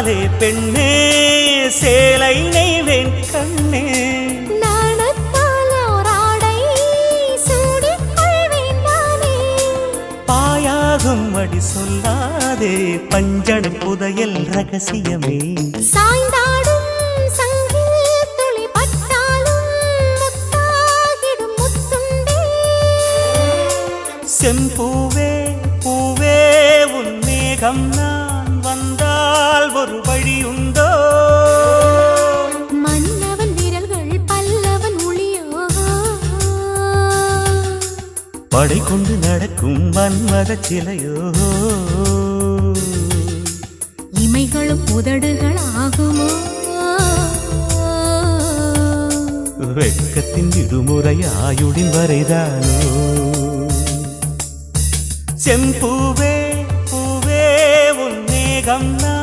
முன்னாலே பெண்ணே சேலை நெய்வேன் கண்ணே பாயாகும் அடி சொல்லாதே பஞ்சனை புதையல் ரகசியமே சாய்ந்தாடும் சங்கில் துளி பட்டாலும் முத்தாகிடும் முத்துண்டே செம்பூவே பூவே உன் மேகம் நான் வந்தால் ஒரு வழியுண்டோ மன்னவன் விரல்கள் பல்லவன் ஒளியோ படை கொண்டு நடக்கும் மன்மத சிலையோ இமைகளும் உதடுகள் ஆகுமோ வெட்கத்தின் விடுமுறை ஆயுடின் வரைதானோ செம்பூவே பூவே உன் மேகம் நான்